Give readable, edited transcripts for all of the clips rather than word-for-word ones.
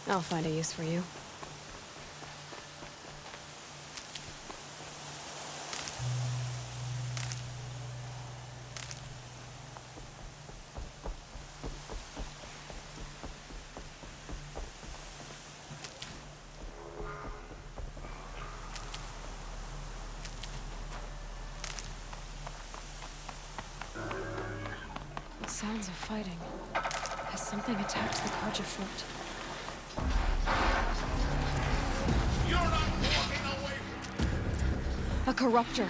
I'll find a use for you. Sounds of fighting. Has something attacked the Carja fort? You're not walking away from... A corruptor.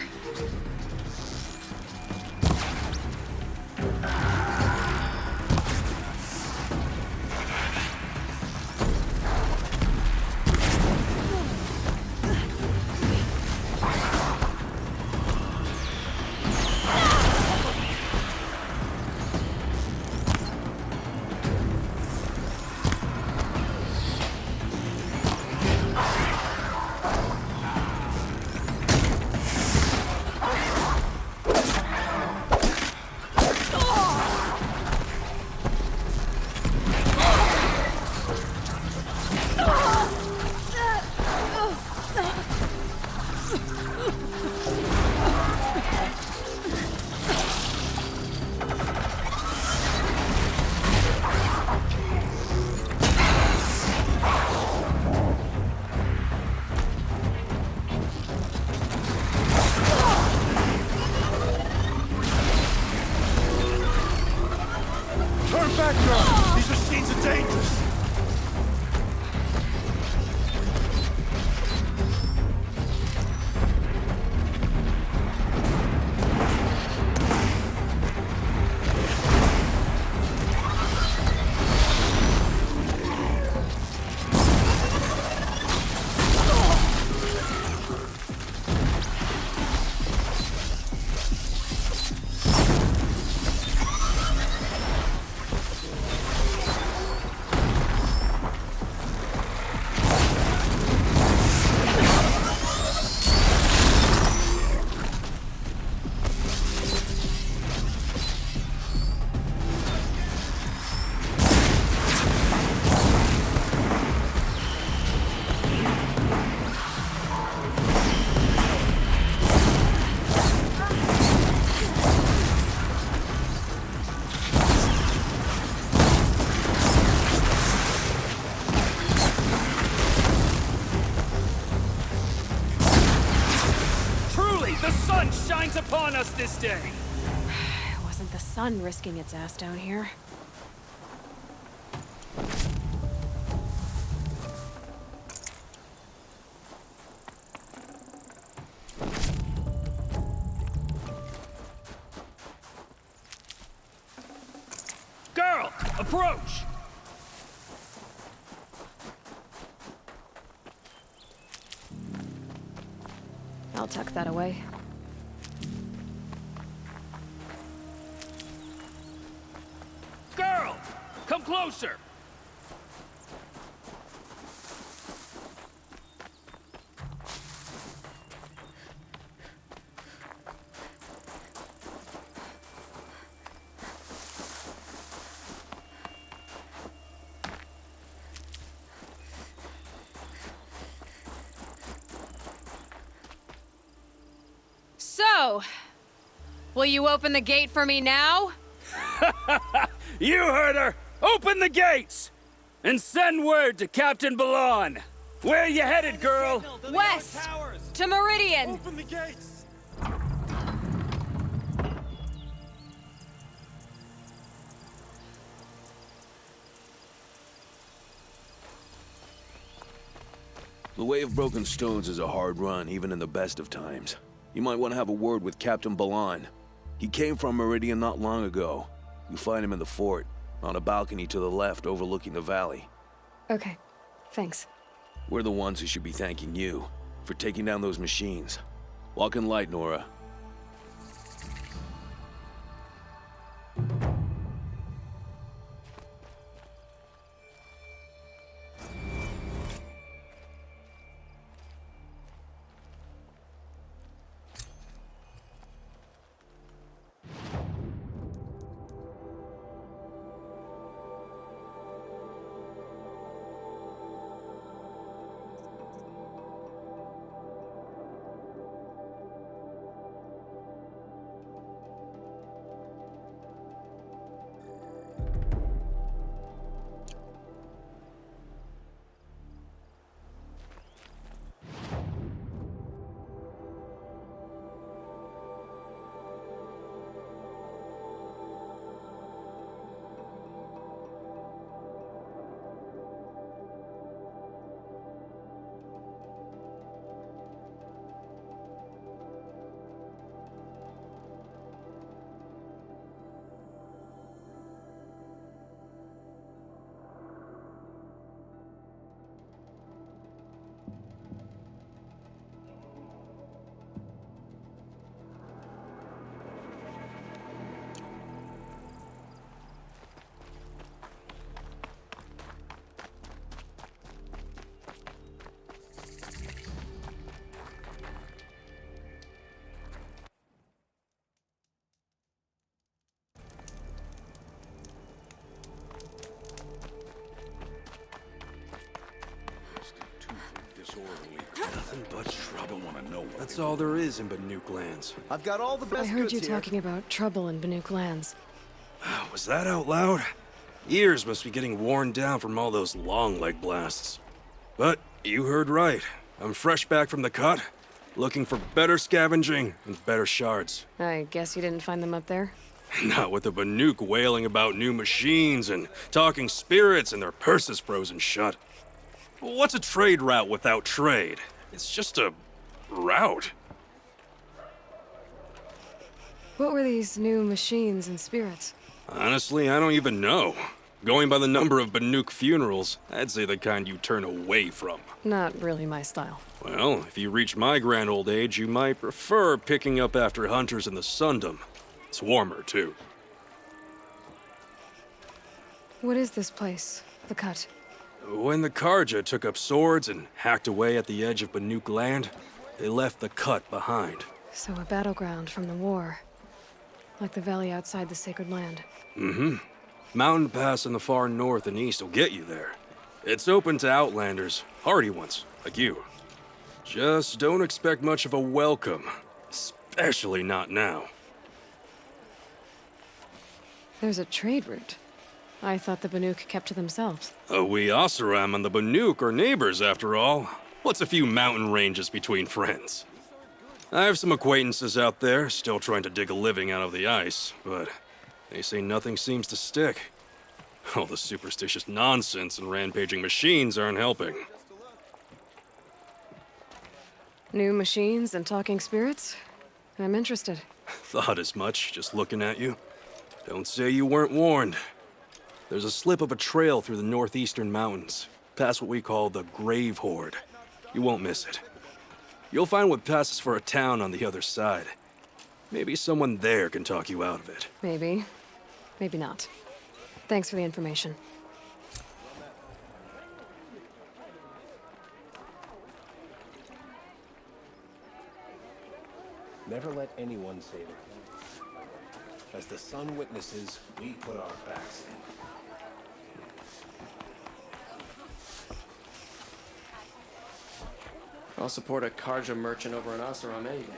These machines are dangerous! The sun shines upon us this day! It wasn't the sun risking its ass down here. Girl, approach! I'll tuck that away. Girl, come closer! So, will you open the gate for me now? You heard her! Open the gates! And send word to Captain Balan! Where you headed, girl? West! To Meridian! Open the gates! The Way of Broken Stones is a hard run, even in the best of times. You might want to have a word with Captain Balan. He came from Meridian not long ago. You'll find him in the fort, on a balcony to the left overlooking the valley. Okay, thanks. We're the ones who should be thanking you for taking down those machines. Walk in light, Nora. Nothing but trouble. Wanna know what That's all there is in Banuk lands. I've got all the best I heard goods you here. talking about trouble in Banuk lands. Was that out loud? Ears must be getting worn down from all those long leg blasts. But you heard right. I'm fresh back from the cut, looking for better scavenging and better shards. I guess you didn't find them up there? Not with the Banuk wailing about new machines and talking spirits and their purses frozen shut. What's a trade route without trade? It's just a route. What were these new machines and spirits? Honestly, I don't even know. Going by the number of Banuk funerals, I'd say the kind you turn away from. Not really my style. Well, if you reach my grand old age, you might prefer picking up after hunters in the Sundom. It's warmer, too. What is this place? The Cut? When the Karja took up swords and hacked away at the edge of Banuk land, they left the Cut behind. So a battleground from the war. Like the valley outside the Sacred Land. Mm-hmm. Mountain Pass in the far north and east will get you there. It's open to outlanders, hardy ones, like you. Just don't expect much of a welcome. Especially not now. There's a trade route. I thought the Banuk kept to themselves. We Oseram and the Banuk are neighbors, after all. What's a few mountain ranges between friends? I have some acquaintances out there, still trying to dig a living out of the ice, but they say nothing seems to stick. All the superstitious nonsense and rampaging machines aren't helping. New machines and talking spirits? I'm interested. Thought as much, just looking at you. Don't say you weren't warned. There's a slip of a trail through the northeastern mountains, past what we call the Grave Horde. You won't miss it. You'll find what passes for a town on the other side. Maybe someone there can talk you out of it. Maybe. Maybe not. Thanks for the information. Never let anyone say that. As the sun witnesses, we put our backs in. I'll support a Karja merchant over an Oseram any day.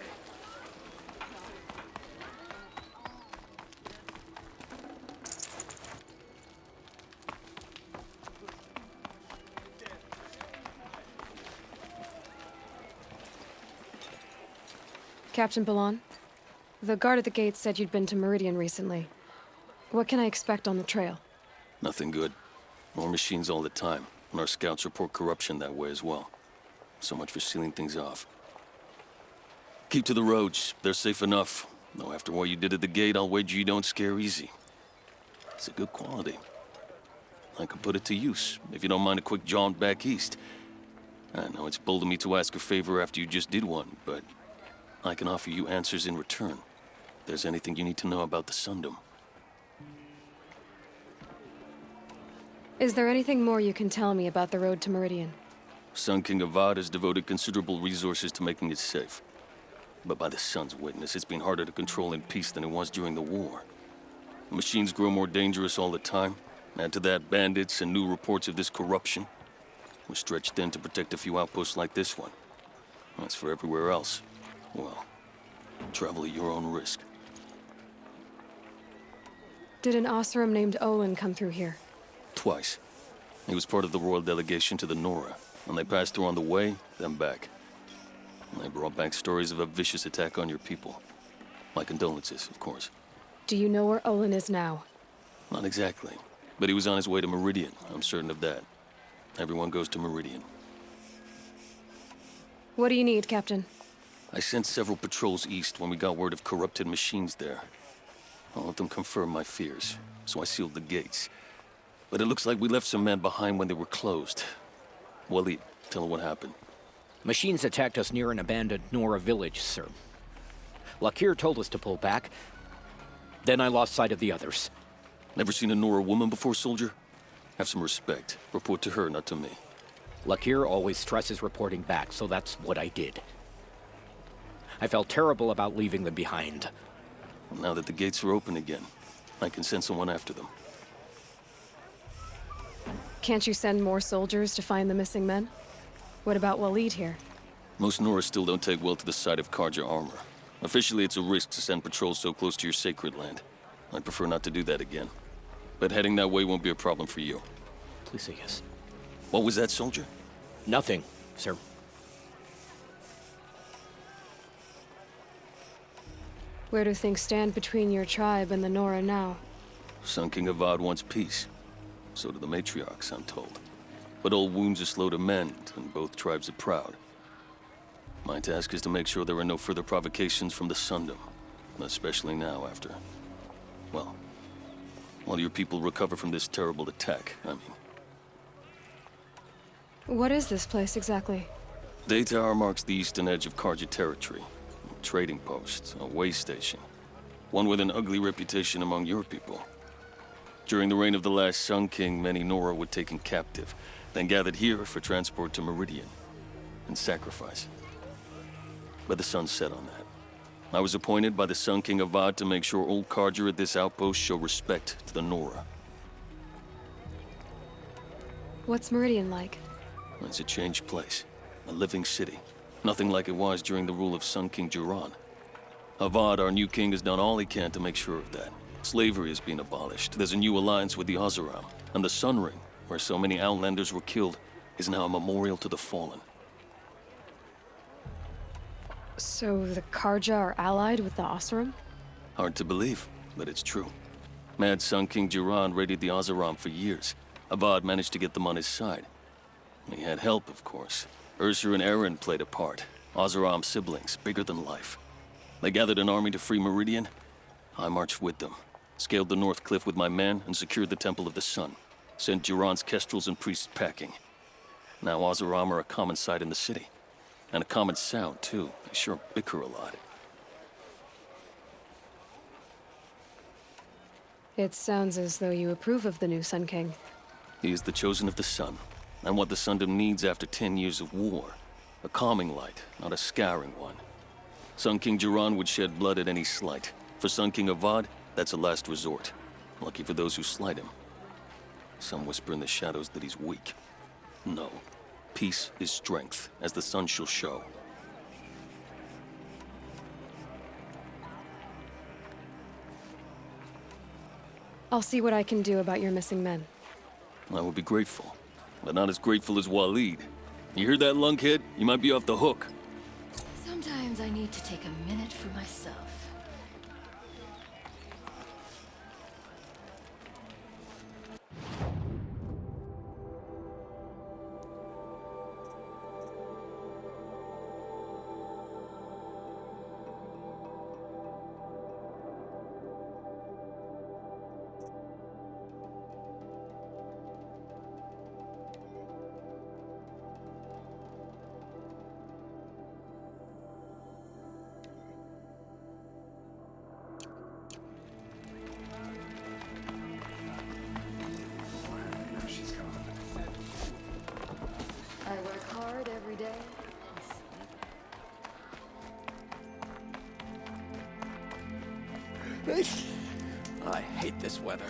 Captain Balan, the guard at the gate said you'd been to Meridian recently. What can I expect on the trail? Nothing good. More machines all the time, and our scouts report corruption that way as well. So much for sealing things off. Keep to the roads. They're safe enough. Though after what you did at the gate, I'll wager you don't scare easy. It's a good quality. I can put it to use, if you don't mind a quick jaunt back east. I know it's bold of me to ask a favor after you just did one, but I can offer you answers in return. If there's anything you need to know about the Sundom. Is there anything more you can tell me about the road to Meridian? Sun King Avad has devoted considerable resources to making it safe. But by the Sun's witness, it's been harder to control in peace than it was during the war. The machines grow more dangerous all the time. Add to that bandits and new reports of this corruption. We're stretched thin to protect a few outposts like this one. As for everywhere else, well, travel at your own risk. Did an Oseram named Olin come through here? Twice. He was part of the royal delegation to the Nora, and they passed through on the way, then back. And they brought back stories of a vicious attack on your people. My condolences, of course. Do you know where Olin is now? Not exactly, but he was on his way to Meridian, I'm certain of that. Everyone goes to Meridian. What do you need, Captain? I sent several patrols east when we got word of corrupted machines there. All of them confirmed my fears, so I sealed the gates. But it looks like we left some men behind when they were closed. Waleed, tell her what happened. Machines attacked us near an abandoned Nora village, sir. Lakir told us to pull back. Then I lost sight of the others. Never seen a Nora woman before, soldier? Have some respect. Report to her, not to me. Lakir always stresses reporting back, so that's what I did. I felt terrible about leaving them behind. Now that the gates are open again, I can send someone after them. Can't you send more soldiers to find the missing men? What about Waleed here? Most Nora still don't take well to the sight of Karja armor. Officially, it's a risk to send patrols so close to your sacred land. I'd prefer not to do that again. But heading that way won't be a problem for you. Please say yes. What was that, soldier? Nothing, sir. Where do things stand between your tribe and the Nora now? Sun King Avad wants peace. So do the matriarchs, I'm told. But old wounds are slow to mend, and both tribes are proud. My task is to make sure there are no further provocations from the Sundom. Especially now after... well... while your people recover from this terrible attack, I mean. What is this place exactly? Daytower marks the eastern edge of Karja territory. A trading post, a way station. One with an ugly reputation among your people. During the reign of the last Sun King, many Nora were taken captive, then gathered here for transport to Meridian, and sacrifice. But the sun set on that. I was appointed by the Sun King Avad to make sure old Karja at this outpost show respect to the Nora. What's Meridian like? It's a changed place. A living city. Nothing like it was during the rule of Sun King Jiran. Avad, our new king, has done all he can to make sure of that. Slavery has been abolished. There's a new alliance with the Oseram. And the Sun Ring, where so many Outlanders were killed, is now a memorial to the fallen. So the Karja are allied with the Oseram? Hard to believe, but it's true. Mad Sun King Jiran raided the Oseram for years. Avad managed to get them on his side. He had help, of course. Ursur and Eren played a part. Oseram siblings, bigger than life. They gathered an army to free Meridian. I marched with them, scaled the North Cliff with my men, and secured the Temple of the Sun. Sent Jiran's kestrels and priests packing. Now Oseram are a common sight in the city. And a common sound, too. They sure bicker a lot. It sounds as though you approve of the new Sun King. He is the chosen of the Sun, and what the Sundom needs after 10 years of war. A calming light, not a scouring one. Sun King Jiran would shed blood at any slight. For Sun King Avad, that's a last resort. Lucky for those who slight him. Some whisper in the shadows that he's weak. No. Peace is strength, as the sun shall show. I'll see what I can do about your missing men. I will be grateful, but not as grateful as Waleed. You hear that, lunkhead? You might be off the hook. Sometimes I need to take a minute for myself. I work hard every day. I hate this weather.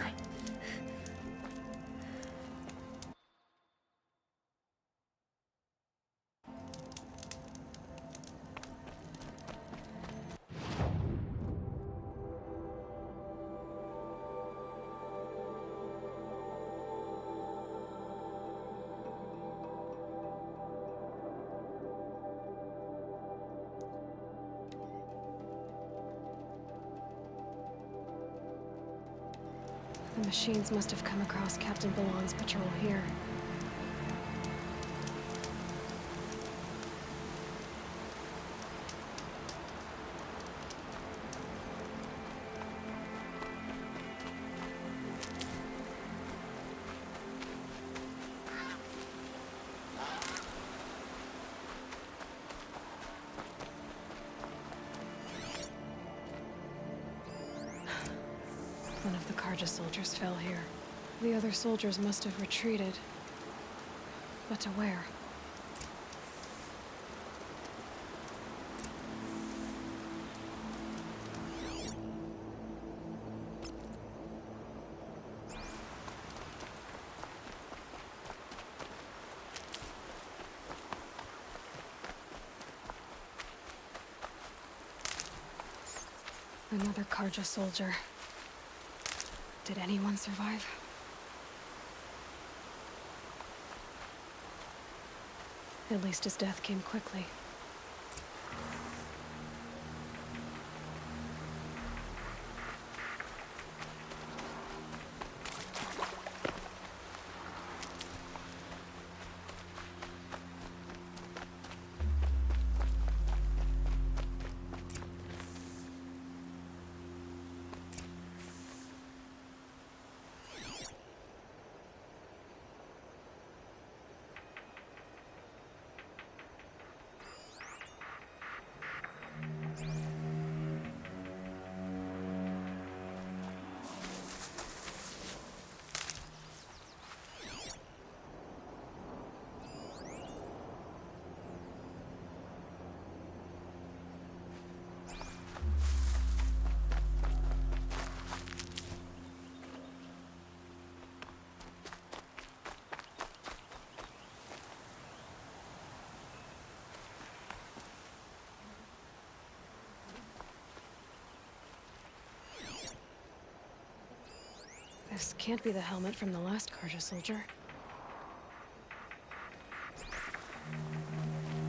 The machines must have come across Captain Balan's patrol here. One of the Karja soldiers fell here. The other soldiers must have retreated. But to where? Another Karja soldier. Did anyone survive? At least his death came quickly. This can't be the helmet from the last Karja soldier.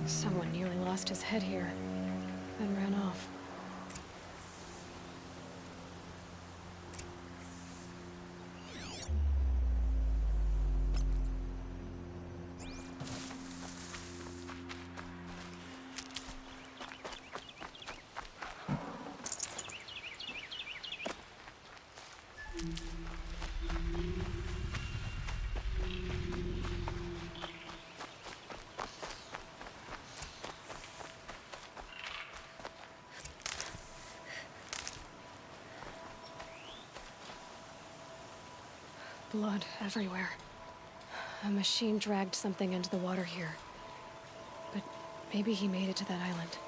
Someone nearly lost his head here, then ran off. Blood everywhere. A machine dragged something into the water here. But maybe he made it to that island.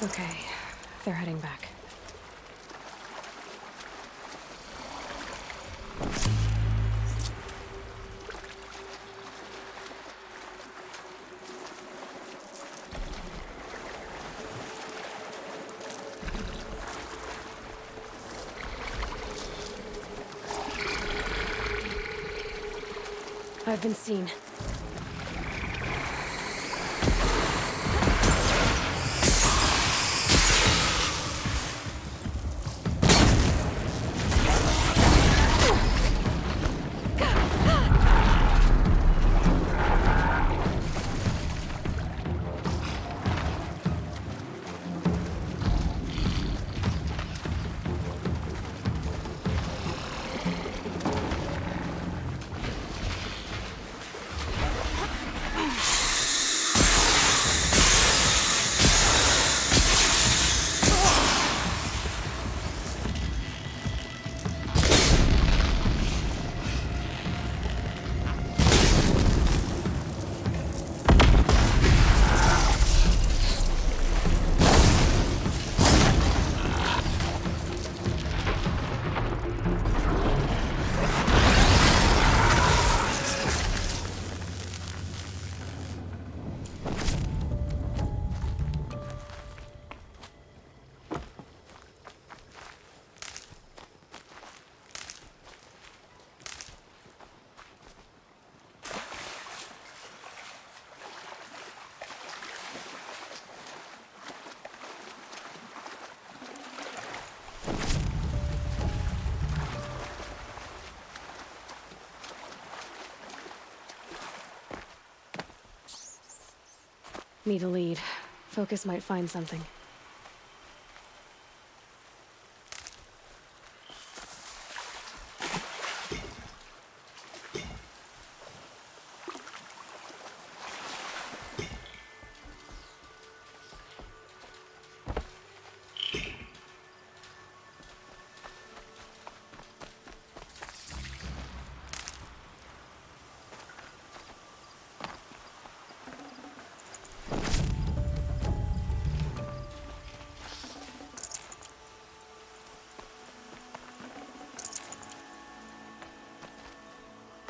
Okay, they're heading back. I've been seen. Need a lead. Focus might find something.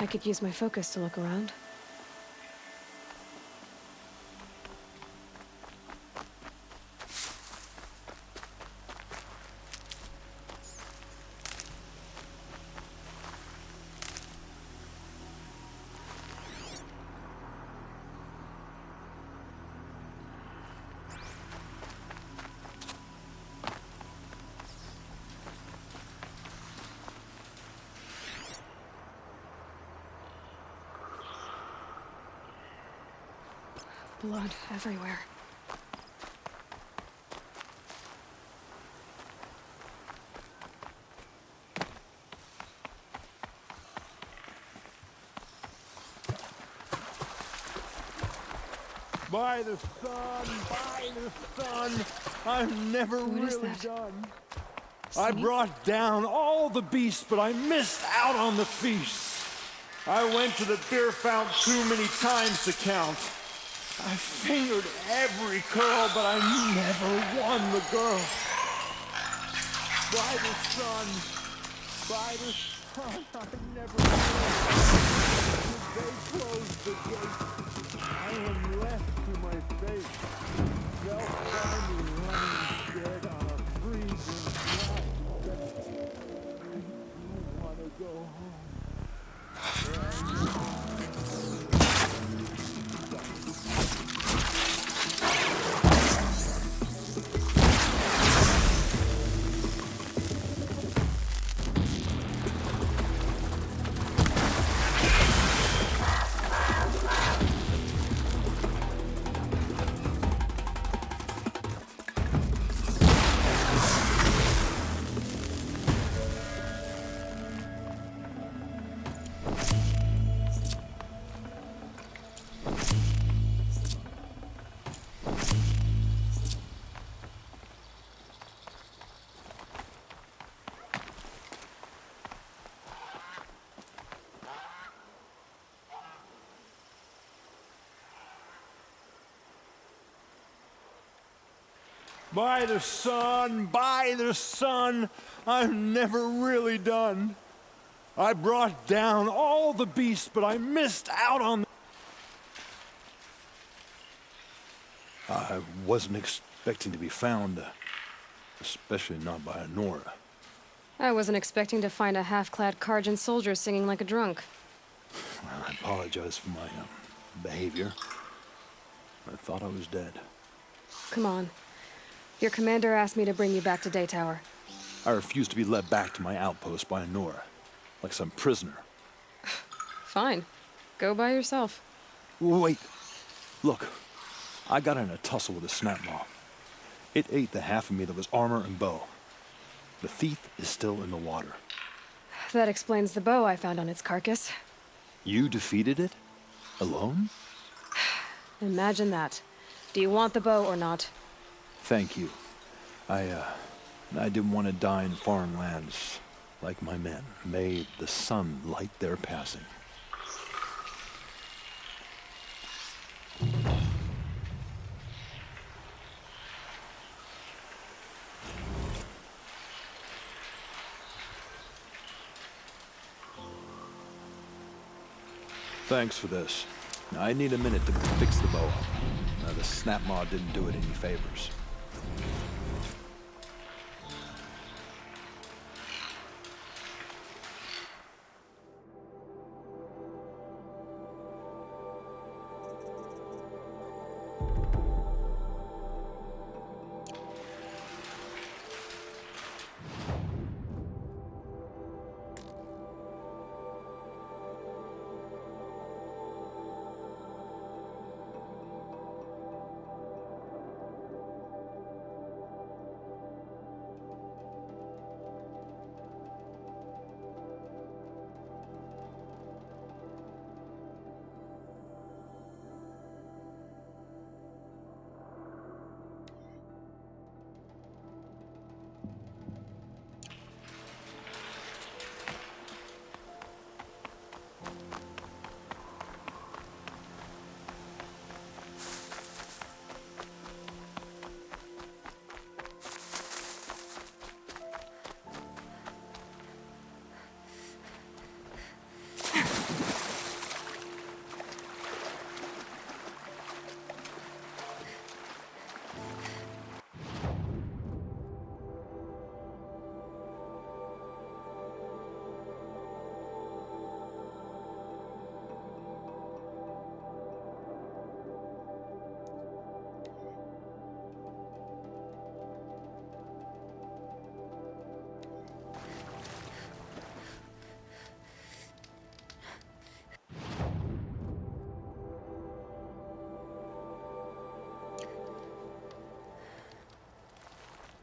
I could use my focus to look around. Blood everywhere. By the sun, I'm never really done. I brought down all the beasts, but I missed out on the feast. I went to the beer fount too many times to count. I fingered every curl, but I never won the girl. By the sun, I never won. They closed the gate. I am left to my fate. They'll find me running dead on a freezing night. I want to go home. By the sun, I'm never really done. I brought down all the beasts, but I missed out on... I wasn't expecting to be found, especially not by Nora. I wasn't expecting to find a half-clad Karjan soldier singing like a drunk. I apologize for my behavior. I thought I was dead. Come on. Your commander asked me to bring you back to Daytower. I refused to be led back to my outpost by Nora, like some prisoner. Fine. Go by yourself. Wait. Look. I got in a tussle with a snapmaw. It ate the half of me that was armor and bow. The thief is still in the water. That explains the bow I found on its carcass. You defeated it? Alone? Imagine that. Do you want the bow or not? Thank you. I didn't want to die in foreign lands like my men. May the sun light their passing. Thanks for this. I need a minute to fix the bow up. The snapmaw didn't do it any favors.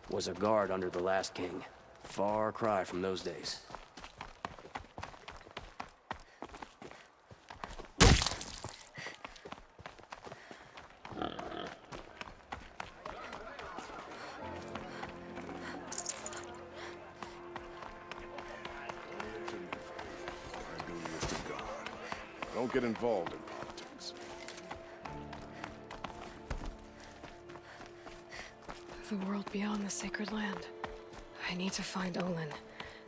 Was a guard under the last king. Far cry from those days. Don't get involved in politics. The world beyond the Sacred Land. I need to find Olin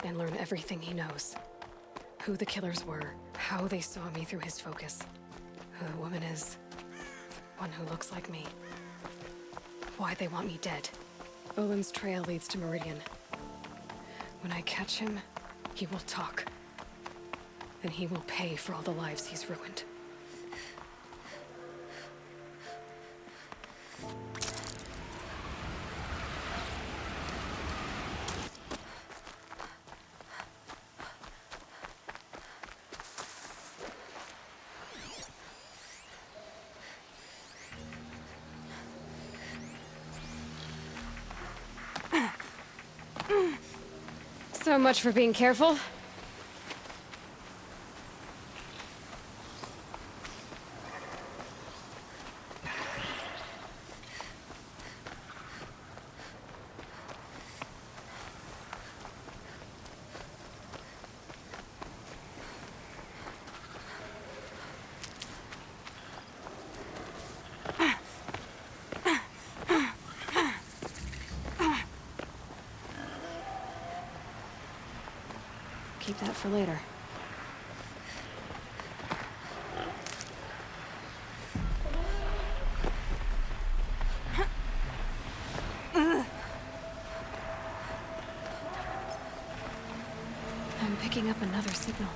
and learn everything he knows. Who the killers were, how they saw me through his focus, who the woman is, the one who looks like me, why they want me dead. Olin's trail leads to Meridian. When I catch him, he will talk. Then he will pay for all the lives he's ruined. So much for being careful. Keep that for later. I'm picking up another signal.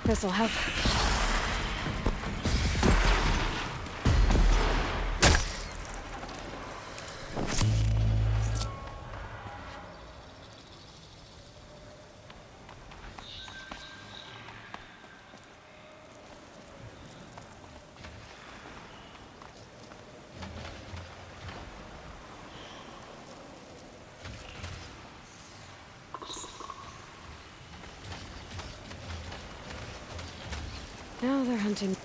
This'll help. Now they're hunting.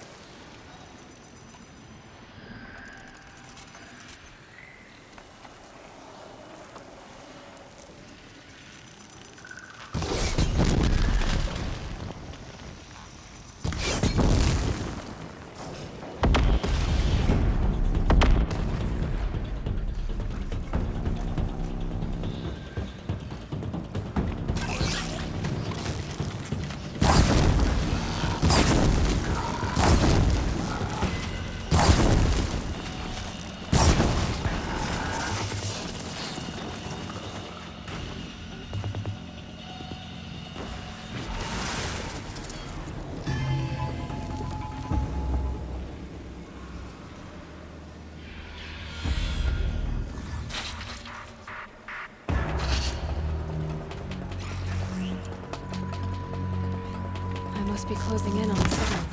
Must be closing in on the signal.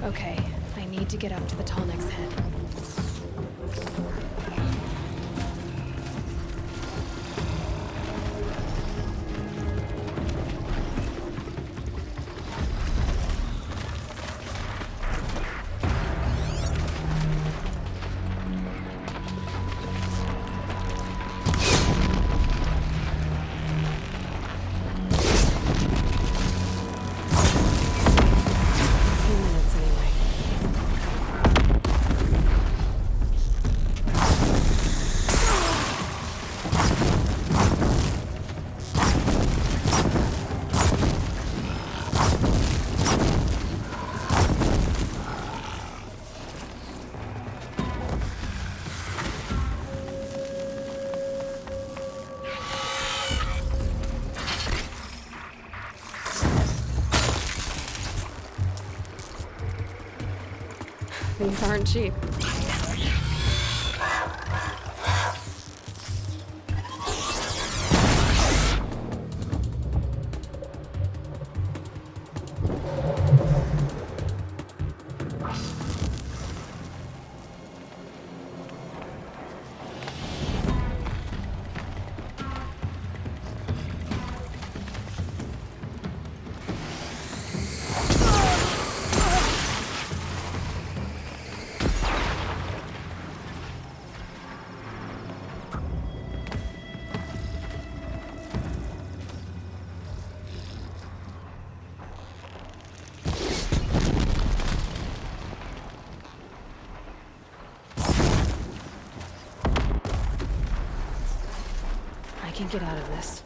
Okay, I need to get up to the Tallneck's head. These aren't cheap. I can get out of this.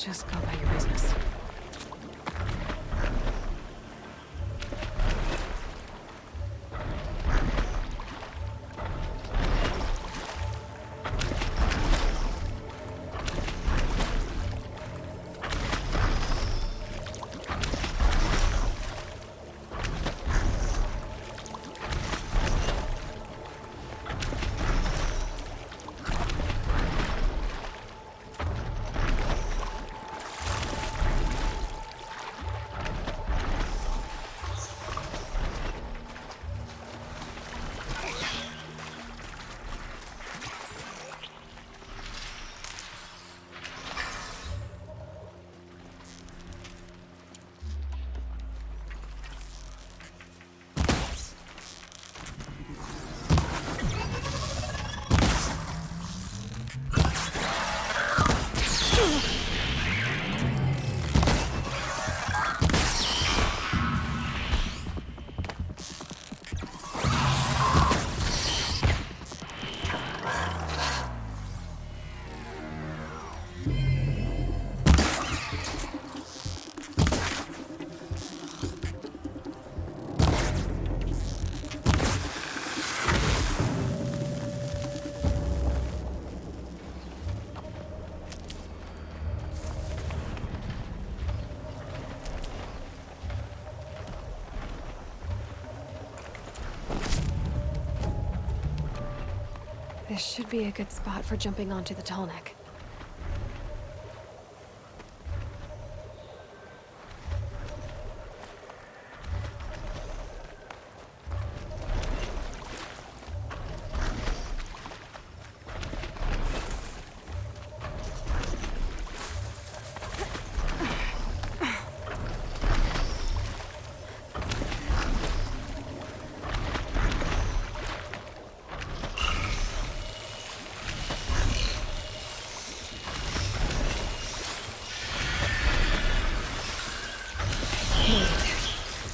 Just go about your business. This should be a good spot for jumping onto the Tallneck.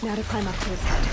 Now to climb up to its head.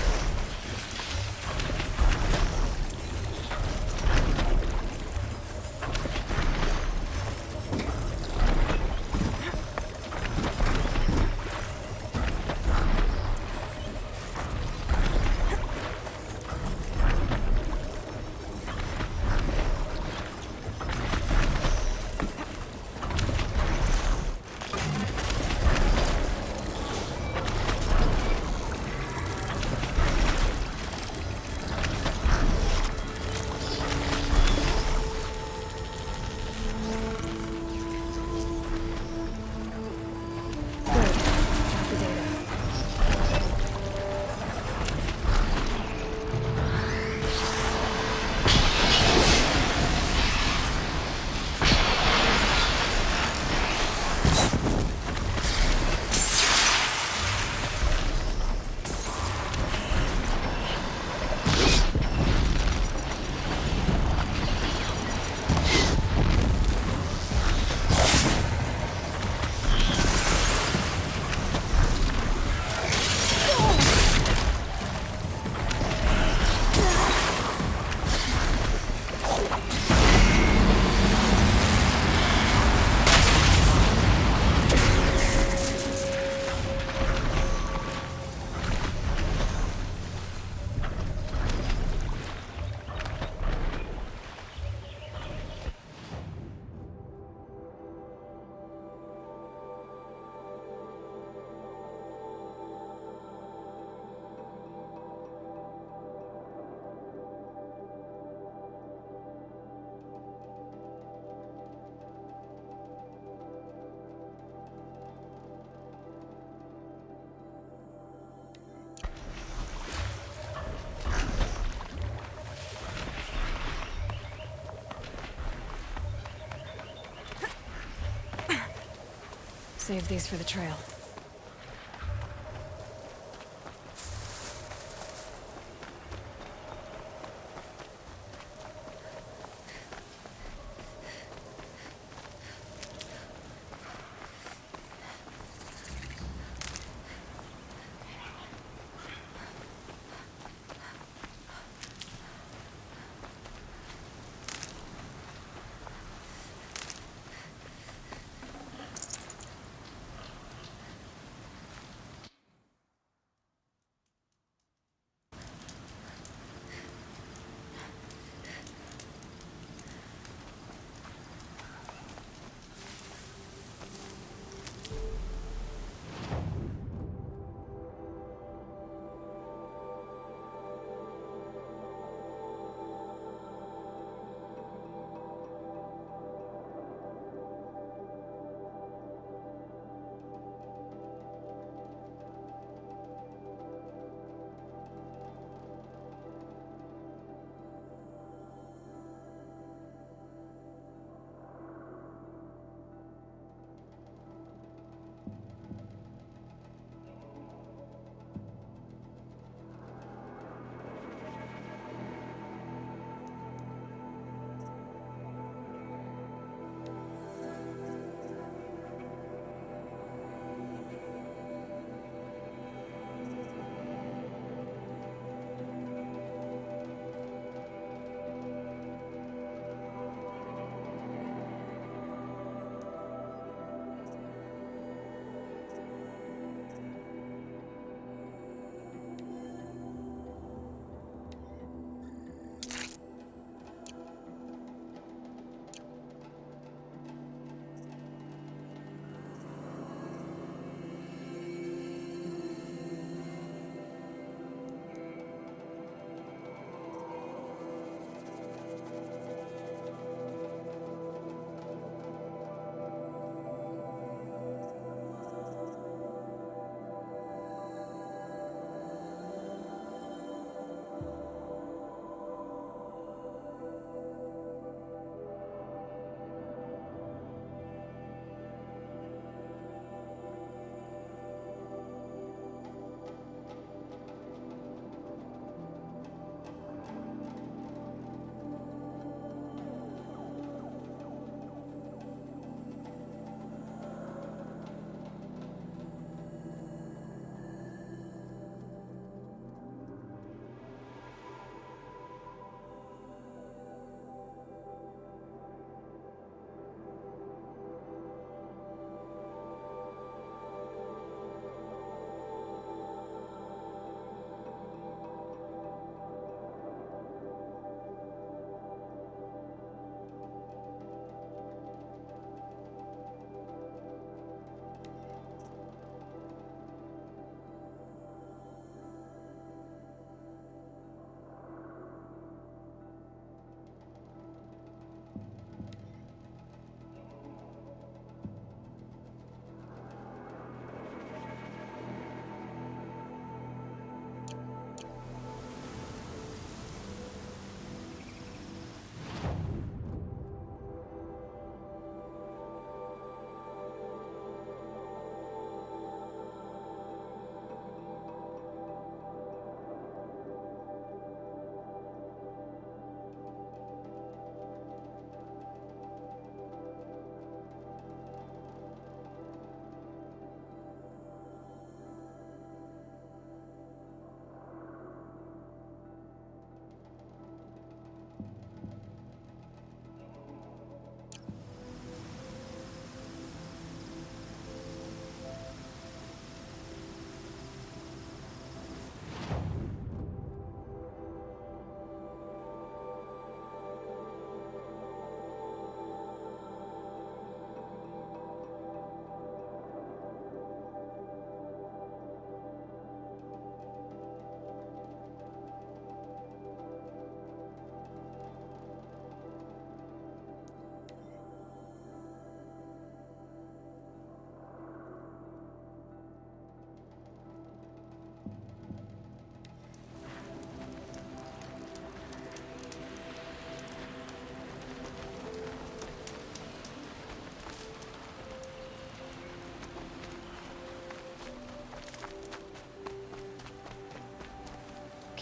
Save these for the trail.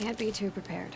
Can't be too prepared.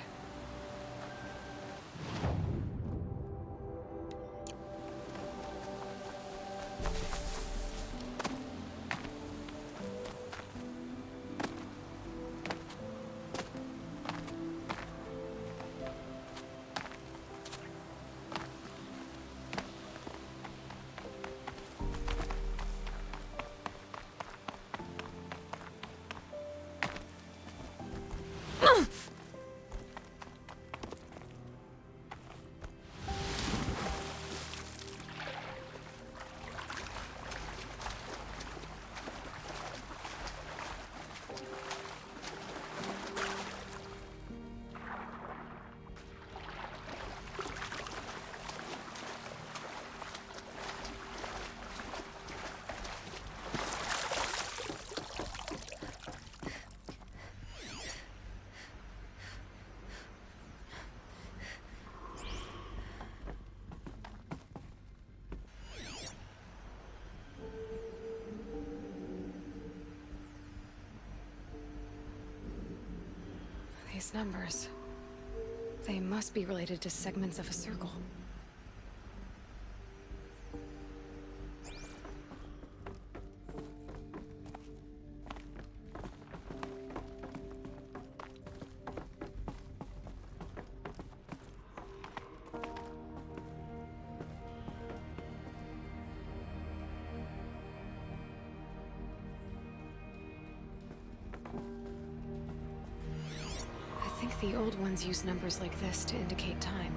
These numbers... they must be related to segments of a circle. I think the old ones use numbers like this to indicate time.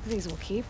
These will keep.